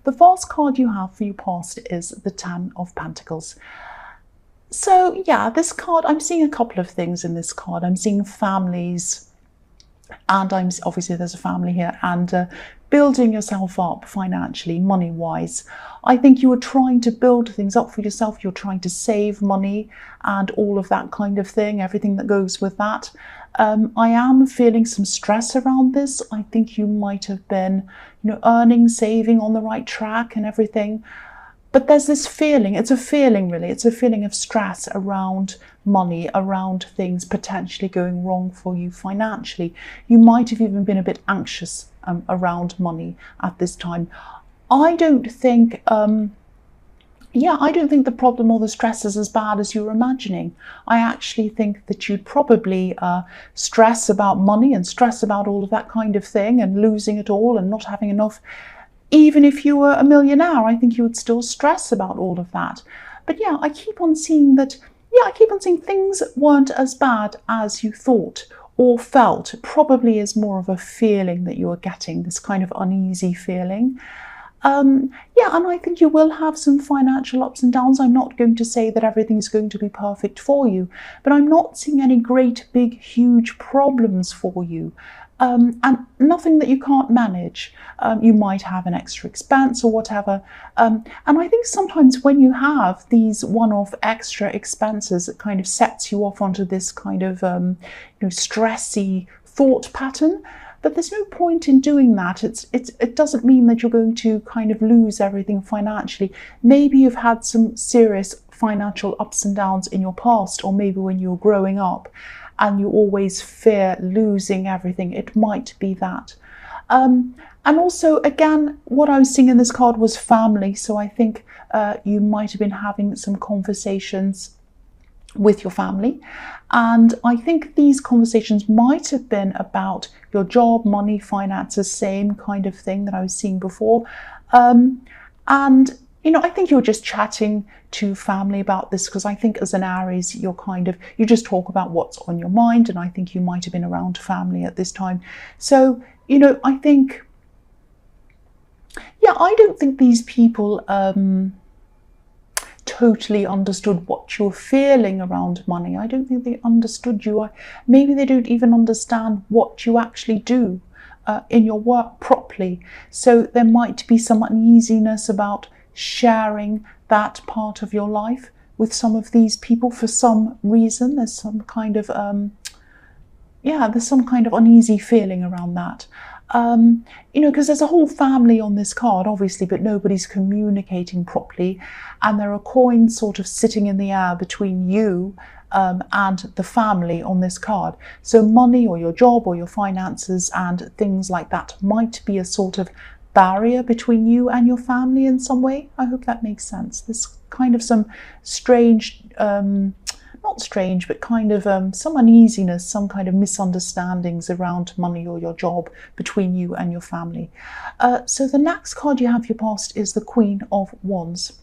The first card you have for your past is the Ten of Pentacles. So yeah, this card, I'm seeing a couple of things in this card. I'm seeing families, and I'm obviously there's a family here, and building yourself up financially, money-wise. I think you were trying to build things up for yourself. You're trying to save money and all of that kind of thing, everything that goes with that. I am feeling some stress around this. I think you might have been, earning, saving, on the right track and everything. But there's this feeling, it's a feeling really, it's a feeling of stress around money, around things potentially going wrong for you financially. You might have even been a bit anxious around money at this time. I don't think, I don't think the problem or the stress is as bad as you were imagining. I actually think that you'd probably stress about money and stress about all of that kind of thing and losing it all and not having enough. Even if you were a millionaire, I think you would still stress about all of that. But yeah, I keep on seeing things weren't as bad as you thought or felt. It probably is more of a feeling that you are getting, this kind of uneasy feeling. And I think you will have some financial ups and downs. I'm not going to say that everything's going to be perfect for you, but I'm not seeing any great, big, huge problems for you. And nothing that you can't manage. You might have an extra expense or whatever. And I think sometimes when you have these one-off extra expenses, it kind of sets you off onto this kind of stressy thought pattern. But there's no point in doing that. It doesn't mean that you're going to kind of lose everything financially. Maybe you've had some serious financial ups and downs in your past, or maybe when you were growing up, and you always fear losing everything. It might be that. And also, again, what I was seeing in this card was family. So I think you might have been having some conversations with your family. And I think these conversations might have been about your job, money, finances, same kind of thing that I was seeing before. I think you're just chatting to family about this, because I think as an Aries, you just talk about what's on your mind, and I think you might have been around family at this time. So, I think, I don't think these people totally understood what you're feeling around money. I don't think they understood you. Maybe they don't even understand what you actually do in your work properly. So there might be some uneasiness about sharing that part of your life with some of these people for some reason. There's some kind of uneasy feeling around that. Because there's a whole family on this card, obviously, but nobody's communicating properly, and there are coins sort of sitting in the air between you and the family on this card. So money or your job or your finances and things like that might be a sort of barrier between you and your family in some way. I hope that makes sense. There's kind of some strange, not strange, but kind of some uneasiness, some kind of misunderstandings around money or your job between you and your family. So the next card you have for your past is the Queen of Wands.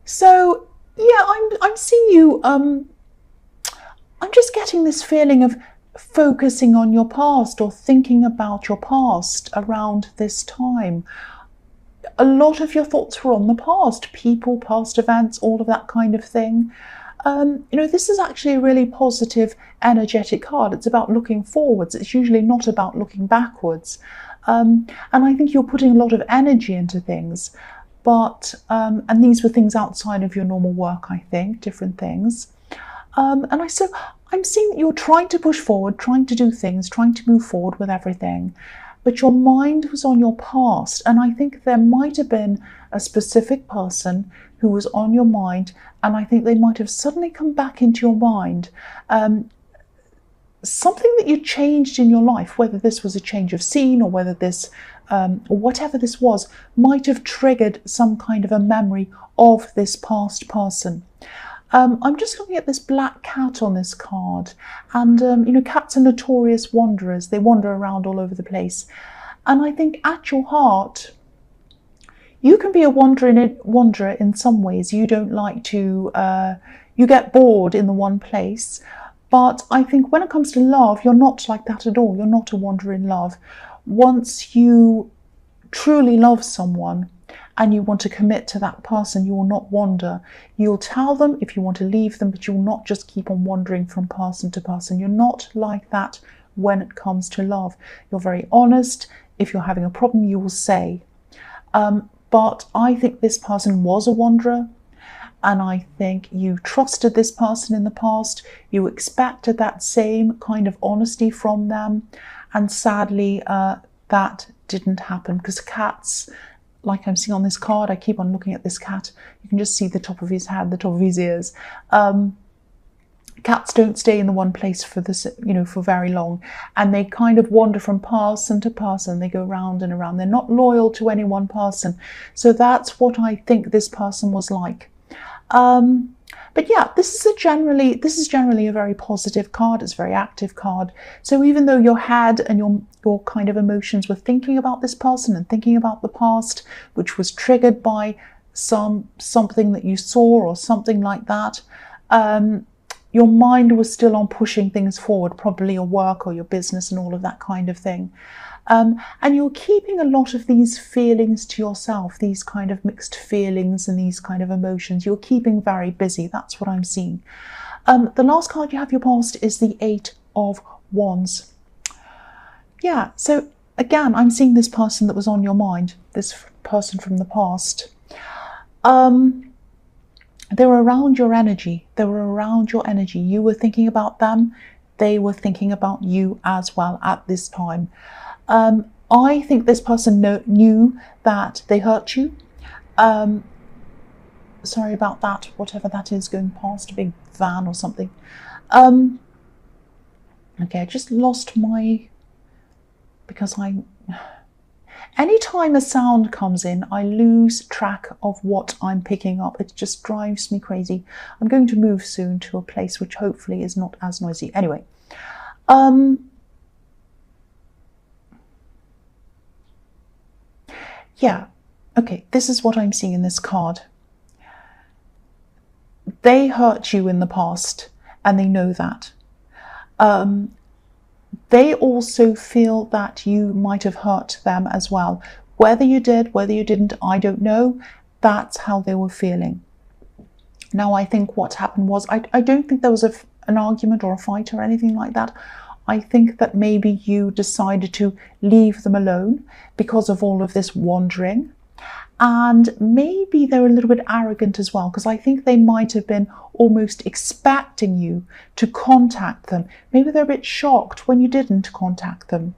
So yeah, I'm seeing you, I'm just getting this feeling of focusing on your past or thinking about your past around this time. A lot of your thoughts were on the past, people, past events, all of that kind of thing. This is actually a really positive, energetic card. It's about looking forwards. It's usually not about looking backwards. And I think you're putting a lot of energy into things. But, and these were things outside of your normal work, I think, different things. So I'm seeing that you're trying to push forward, trying to do things, trying to move forward with everything. But your mind was on your past, and I think there might have been a specific person who was on your mind, and I think they might have suddenly come back into your mind. Something that you changed in your life, whether this was a change of scene or whether this, or whatever this was, might have triggered some kind of a memory of this past person. I'm just looking at this black cat on this card, and cats are notorious wanderers. They wander around all over the place, and I think at your heart you can be a wanderer in some ways. You don't like to, you get bored in the one place, but I think when it comes to love, you're not like that at all. You're not a wanderer in love. Once you truly love someone and you want to commit to that person, you will not wander. You'll tell them if you want to leave them, but you will not just keep on wandering from person to person. You're not like that when it comes to love. You're very honest. If you're having a problem, you will say. But I think this person was a wanderer, and I think you trusted this person in the past. You expected that same kind of honesty from them, and sadly that didn't happen, because cats, like I'm seeing on this card, I keep on looking at this cat, you can just see the top of his head, the top of his ears. Cats don't stay in the one place for this, for very long, and they kind of wander from person to person. They go round and around. They're not loyal to any one person. So that's what I think this person was like. But yeah, this is generally a very positive card. It's a very active card. So even though your head and your kind of emotions were thinking about this person and thinking about the past, which was triggered by something that you saw or something like that, your mind was still on pushing things forward, probably your work or your business and all of that kind of thing. And you're keeping a lot of these feelings to yourself, these kind of mixed feelings and these kind of emotions. You're keeping very busy. That's what I'm seeing. The last card you have your past is the 8 of Wands. Yeah, so again, I'm seeing this person that was on your mind, this person from the past. They were around your energy. They were around your energy. You were thinking about them. They were thinking about you as well at this time. I think this person knew that they hurt you. Sorry about that, whatever that is going past, a big van or something. Okay, I just lost because anytime a sound comes in, I lose track of what I'm picking up. It just drives me crazy. I'm going to move soon to a place which hopefully is not as noisy. Anyway, yeah, okay, this is what I'm seeing in this card. They hurt you in the past, and they know that. They also feel that you might have hurt them as well. Whether you did, whether you didn't, I don't know. That's how they were feeling. Now, I think what happened was, I don't think there was an argument or a fight or anything like that. I think that maybe you decided to leave them alone because of all of this wandering. And maybe they're a little bit arrogant as well, because I think they might have been almost expecting you to contact them. Maybe they're a bit shocked when you didn't contact them.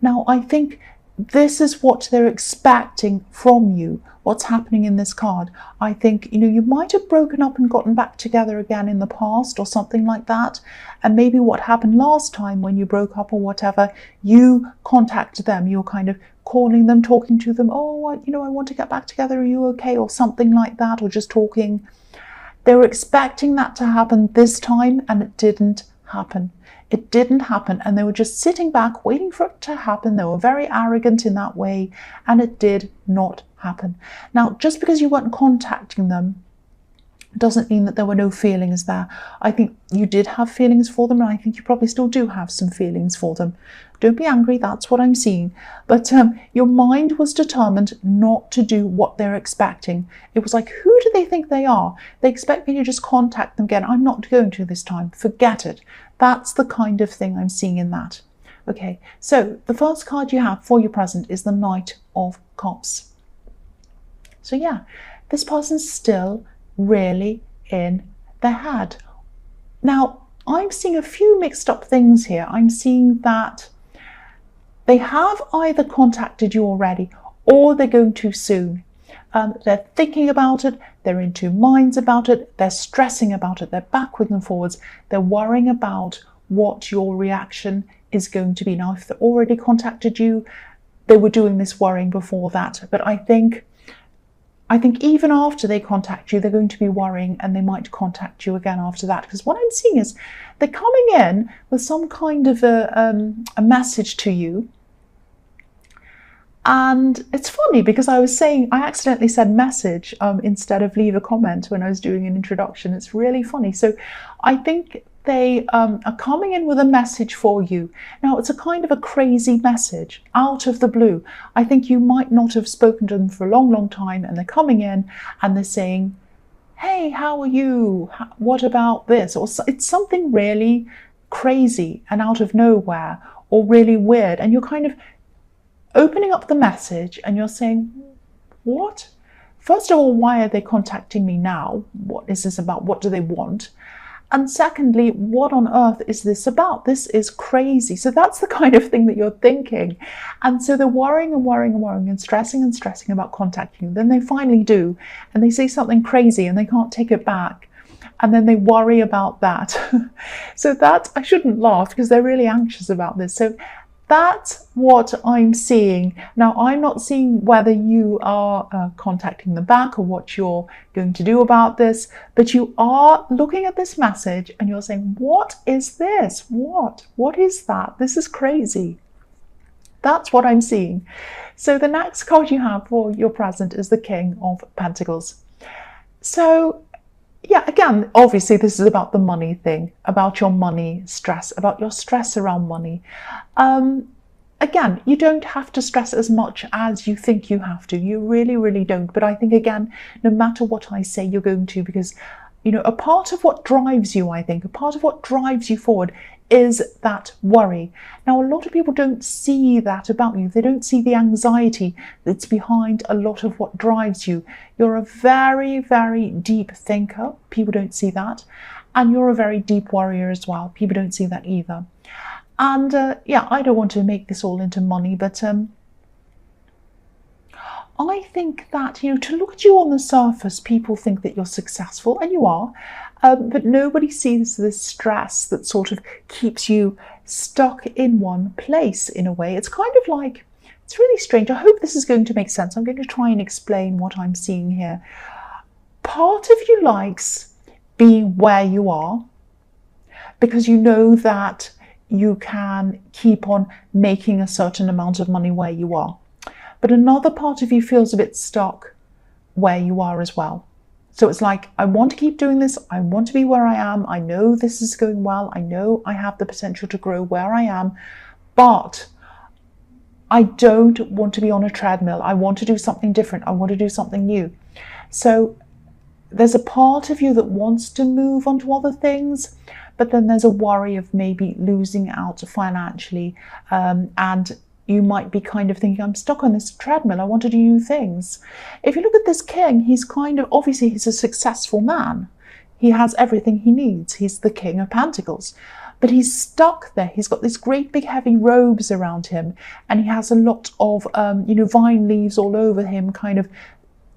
Now, I think this is what they're expecting from you, what's happening in this card. I think, you might have broken up and gotten back together again in the past or something like that. And maybe what happened last time when you broke up or whatever, you contacted them. You were kind of calling them, talking to them. Oh, I want to get back together. Are you okay? Or something like that, or just talking. They were expecting that to happen this time, and it didn't happen. It didn't happen, and they were just sitting back waiting for it to happen. They were very arrogant in that way, and it did not happen. Now, just because you weren't contacting them doesn't mean that there were no feelings there. I think you did have feelings for them, and I think you probably still do have some feelings for them. Don't be angry, that's what I'm seeing. But your mind was determined not to do what they're expecting. It was like, who do they think they are? They expect me to just contact them again. I'm not going to this time. Forget it. That's the kind of thing I'm seeing in that. Okay, so the first card you have for your present is the Knight of Cups. So yeah, this person's still really in their head. Now, I'm seeing a few mixed up things here. I'm seeing that they have either contacted you already or they're going to soon. They're thinking about it, they're in two minds about it, they're stressing about it, they're backwards and forwards, they're worrying about what your reaction is going to be. Now, if they already contacted you, they were doing this worrying before that. But I think even after they contact you, they're going to be worrying, and they might contact you again after that. Because what I'm seeing is they're coming in with some kind of a message to you. And it's funny because I accidentally said message instead of leave a comment when I was doing an introduction. It's really funny. So I think they are coming in with a message for you. Now, it's a kind of a crazy message out of the blue. I think you might not have spoken to them for a long, long time, and they're coming in and they're saying, hey, how are you? What about this? Or it's something really crazy and out of nowhere, or really weird. And you're kind of opening up the message and you're saying, what? First of all, why are they contacting me now? What is this about? What do they want? And secondly, what on earth is this about? This is crazy. So that's the kind of thing that you're thinking. And so they're worrying and worrying and worrying and stressing about contacting you. Then they finally do, and they say something crazy and they can't take it back. And then they worry about that. So that, I shouldn't laugh because they're really anxious about this. So that's what I'm seeing. Now, I'm not seeing whether you are contacting them back or what you're going to do about this, but you are looking at this message and you're saying, what is this? What is that? This is crazy. That's what I'm seeing. So the next card you have for your present is the King of Pentacles. So yeah, again, obviously this is about the money thing, about your money stress, about your stress around money. Again, you don't have to stress as much as you think you have to. You really, really don't. But I think, again, no matter what I say, you're going to, because, you know, a part of what drives you, I think, a part of what drives you forward is that worry. Now, a lot of people don't see that about you. They don't see the anxiety that's behind a lot of what drives you. You're a very, very deep thinker. People don't see that. And you're a very deep worrier as well. People don't see that either. And yeah, I don't want to make this all into money, but I think that, you know, to look at you on the surface, people think that you're successful, and you are, but nobody sees this stress that sort of keeps you stuck in one place in a way. It's kind of like, it's really strange. I hope this is going to make sense. I'm going to try and explain what I'm seeing here. Part of you likes being where you are because you know that you can keep on making a certain amount of money where you are. But another part of you feels a bit stuck where you are as well. So it's like, I want to keep doing this. I want to be where I am. I know this is going well. I know I have the potential to grow where I am, but I don't want to be on a treadmill. I want to do something different. I want to do something new. So there's a part of you that wants to move on to other things, but then there's a worry of maybe losing out financially, and you might be kind of thinking, I'm stuck on this treadmill. I want to do new things. If you look at this king, he's kind of, obviously he's a successful man. He has everything he needs. He's the King of Pentacles, but he's stuck there. He's got these great big heavy robes around him, and he has a lot of, you know, vine leaves all over him, kind of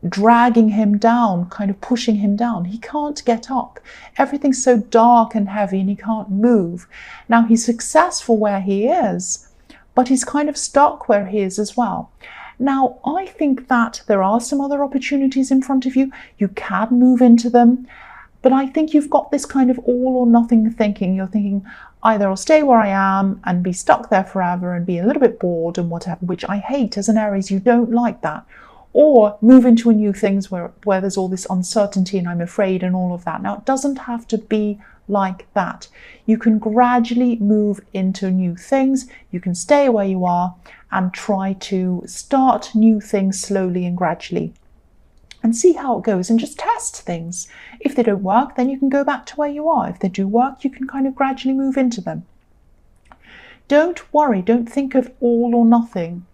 dragging him down, kind of pushing him down. He can't get up. Everything's so dark and heavy and he can't move. Now, he's successful where he is, but he's kind of stuck where he is as well. Now, I think that there are some other opportunities in front of you. You can move into them, but I think you've got this kind of all or nothing thinking. You're thinking, either I'll stay where I am and be stuck there forever and be a little bit bored and whatever, which I hate. As an Aries, you don't like that. Or move into a new things where there's all this uncertainty and I'm afraid and all of that. Now, it doesn't have to be like that. You can gradually move into new things. You can stay where you are and try to start new things slowly and gradually and see how it goes and just test things. If they don't work, then you can go back to where you are. If they do work, you can kind of gradually move into them. Don't worry. Don't think of all or nothing.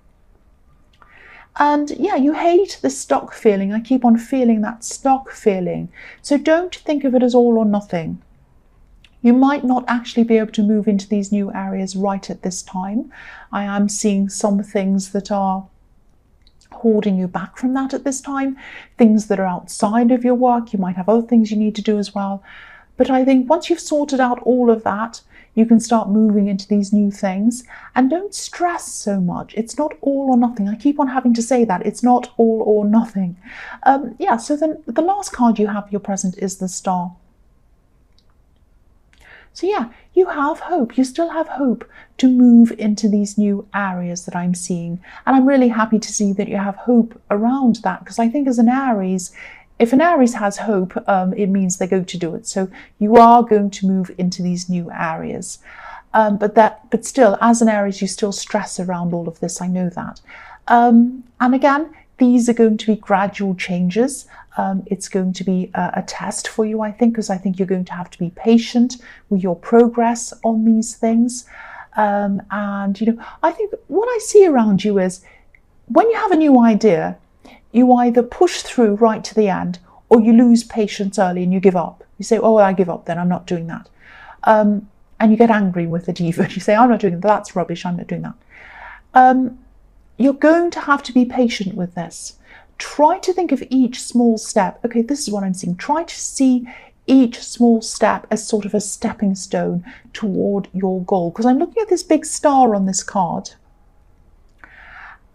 And yeah, you hate the stuck feeling. I keep on feeling that stuck feeling. So don't think of it as all or nothing. You might not actually be able to move into these new areas right at this time. I am seeing some things that are holding you back from that at this time. Things that are outside of your work. You might have other things you need to do as well. But I think once you've sorted out all of that, you can start moving into these new things, and don't stress so much. It's not all or nothing. I keep on having to say that. It's not all or nothing. Yeah, so then the last card you have, your present, is the Star. So yeah, you have hope. You still have hope to move into these new areas that I'm seeing. And I'm really happy to see that you have hope around that, because I think as an Aries, if an Aries has hope, it means they're going to do it. So you are going to move into these new areas. But still, as an Aries, you still stress around all of this. I know that. And again, these are going to be gradual changes. It's going to be a test for you, I think, because I think you're going to have to be patient with your progress on these things. And, I think what I see around you is when you have a new idea, you either push through right to the end or you lose patience early and you give up. You say, oh, well, I give up then, I'm not doing that. And you get angry with it even. You say, I'm not doing that, that's rubbish, I'm not doing that. You're going to have to be patient with this. Try to think of each small step. Okay, this is what I'm seeing. Try to see each small step as sort of a stepping stone toward your goal. Because I'm looking at this big star on this card.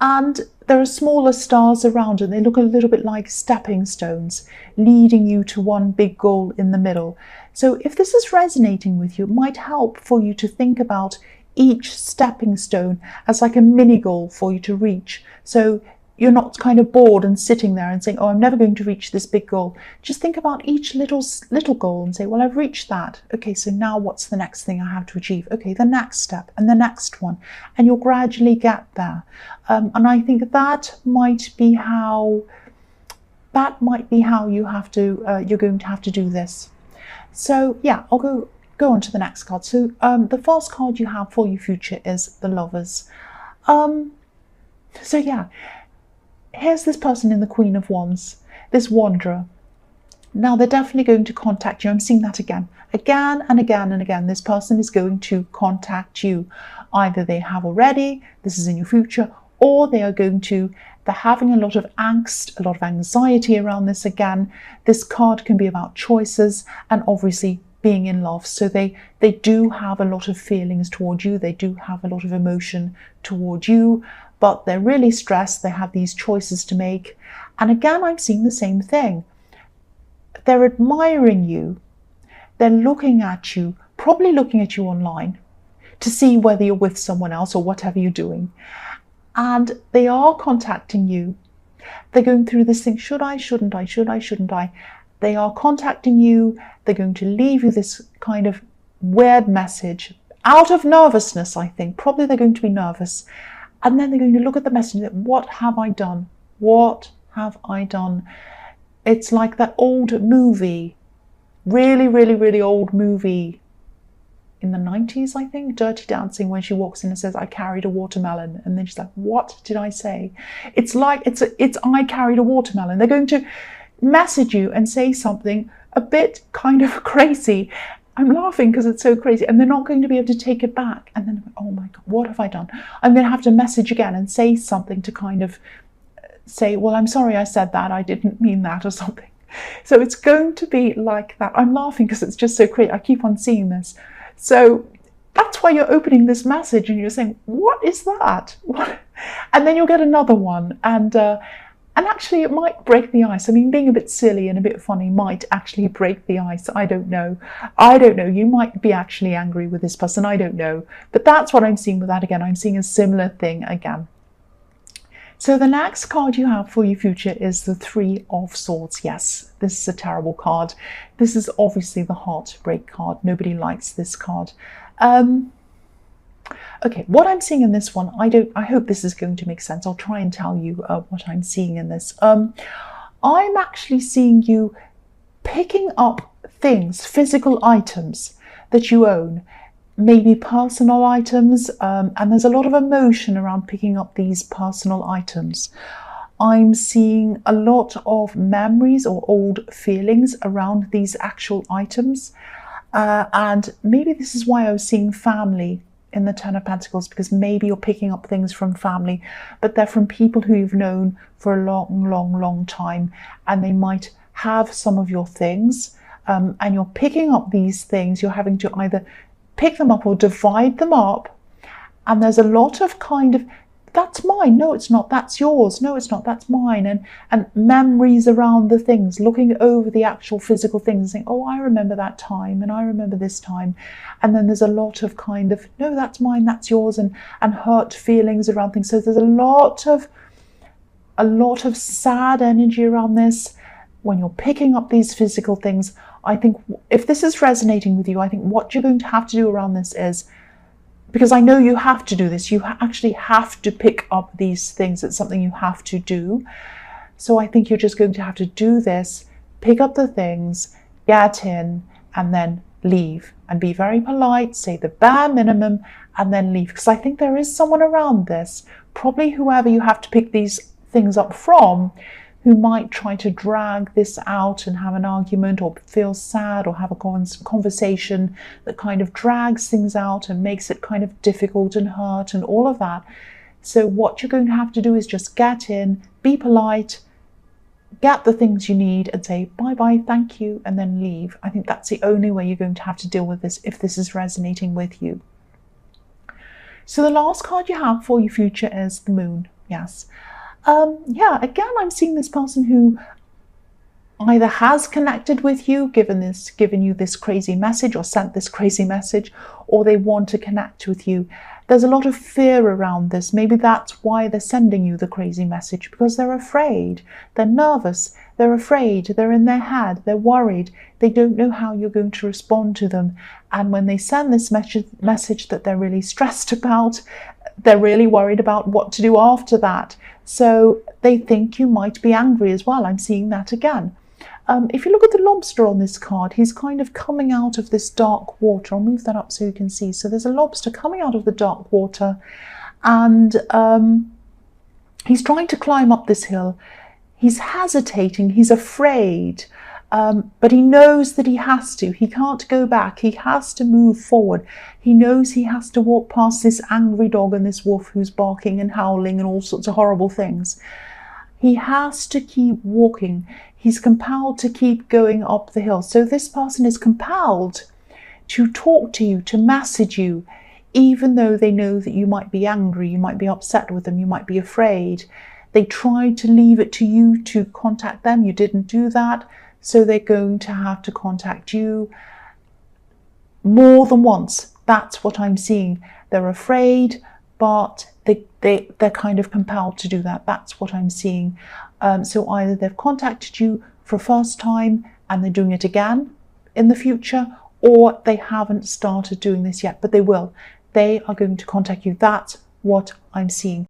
And there are smaller stars around and they look a little bit like stepping stones leading you to one big goal in the middle. So if this is resonating with you, it might help for you to think about each stepping stone as like a mini goal for you to reach. So you're not kind of bored and sitting there and saying, oh, I'm never going to reach this big goal. Just think about each little goal and say, well, I've reached that. Okay, so now what's the next thing I have to achieve? Okay, the next step and the next one. And you'll gradually get there. And I think that might be how you have to, you're going to have to do this. So yeah, I'll go on to the next card. So the first card you have for your future is the Lovers. So yeah, here's this person in the Queen of Wands, this wanderer. Now they're definitely going to contact you. I'm seeing that again and again. This person is going to contact you. Either they have already, this is in your future, or they're having a lot of angst, a lot of anxiety around this again. This card can be about choices and obviously being in love. So they do have a lot of feelings toward you. They do have a lot of emotion toward you, but they're really stressed. They have these choices to make. And again, I'm seeing the same thing. They're admiring you. They're looking at you, probably looking at you online to see whether you're with someone else or whatever you're doing. And they are contacting you. They're going through this thing, should I, shouldn't I, should I, shouldn't I? They are contacting you. They're going to leave you this kind of weird message out of nervousness, I think. Probably they're going to be nervous. And then they're going to look at the message and say, what have I done? What have I done? It's like that old movie, really, really, really old movie in the 90s, I think, Dirty Dancing, when she walks in and says, I carried a watermelon. And then she's like, what did I say? It's like, it's I carried a watermelon. They're going to message you and say something a bit kind of crazy. I'm laughing because it's so crazy. And they're not going to be able to take it back. And then, oh my God, what have I done? I'm going to have to message again and say something to kind of say, well, I'm sorry I said that. I didn't mean that or something. So it's going to be like that. I'm laughing because it's just so crazy. I keep on seeing this. So that's why you're opening this message and you're saying, what is that? What? And then you'll get another one. And actually it might break the ice. I mean, being a bit silly and a bit funny might actually break the ice. I don't know. You might be actually angry with this person. I don't know. But that's what I'm seeing with that again. I'm seeing a similar thing again. So the next card you have for your future is the Three of Swords. Yes, this is a terrible card. This is obviously the heartbreak card. Nobody likes this card. Okay, what I'm seeing in this one, I hope this is going to make sense. I'll try and tell you what I'm seeing in this. I'm actually seeing you picking up things, physical items that you own. Maybe personal items, and there's a lot of emotion around picking up these personal items. I'm seeing a lot of memories or old feelings around these actual items, and maybe this is why I was seeing family in the Ten of Pentacles, because maybe you're picking up things from family, but they're from people who you've known for a long time, and they might have some of your things, and you're picking up these things. You're having to either pick them up or divide them up, and there's a lot of kind of, that's mine, no it's not, that's yours, no it's not, that's mine, and memories around the things, looking over the actual physical things and saying, oh, I remember that time and I remember this time. And then there's a lot of kind of, no, that's mine, that's yours, and hurt feelings around things. So there's a lot of sad energy around this. when you're picking up these physical things, I think if this is resonating with you, I think what you're going to have to do around this is, because I know you have to do this, you actually have to pick up these things. It's something you have to do. So I think you're just going to have to do this, pick up the things, get in, and then leave. And be very polite, say the bare minimum, and then leave. Because I think there is someone around this, probably whoever you have to pick these things up from, who might try to drag this out and have an argument or feel sad or have a conversation that kind of drags things out and makes it kind of difficult and hurt and all of that. So what you're going to have to do is just get in, be polite, get the things you need and say bye-bye, thank you, and then leave. I think that's the only way you're going to have to deal with this if this is resonating with you. So the last card you have for your future is the Moon. Yes. Yeah, again, I'm seeing this person who either has connected with you, given you this crazy message or sent this crazy message, or they want to connect with you. There's a lot of fear around this. Maybe that's why they're sending you the crazy message, because they're afraid, they're nervous, they're afraid, they're in their head, they're worried, they don't know how you're going to respond to them. And when they send this message that they're really stressed about, they're really worried about what to do after that. So they think you might be angry as well. I'm seeing that again. If you look at the lobster on this card, he's kind of coming out of this dark water. I'll move that up so you can see. So there's a lobster coming out of the dark water, and he's trying to climb up this hill. He's hesitating, he's afraid, but he knows that he has to. He can't go back. He has to move forward. He knows he has to walk past this angry dog and this wolf who's barking and howling and all sorts of horrible things. He has to keep walking. He's compelled to keep going up the hill. So this person is compelled to talk to you, to message you, even though they know that you might be angry, you might be upset with them, you might be afraid. They tried to leave it to you to contact them. You didn't do that. So they're going to have to contact you more than once. That's what I'm seeing. They're afraid, but they're kind of compelled to do that. That's what I'm seeing. So either they've contacted you for a first time and they're doing it again in the future, or they haven't started doing this yet, but they will. They are going to contact you. That's what I'm seeing.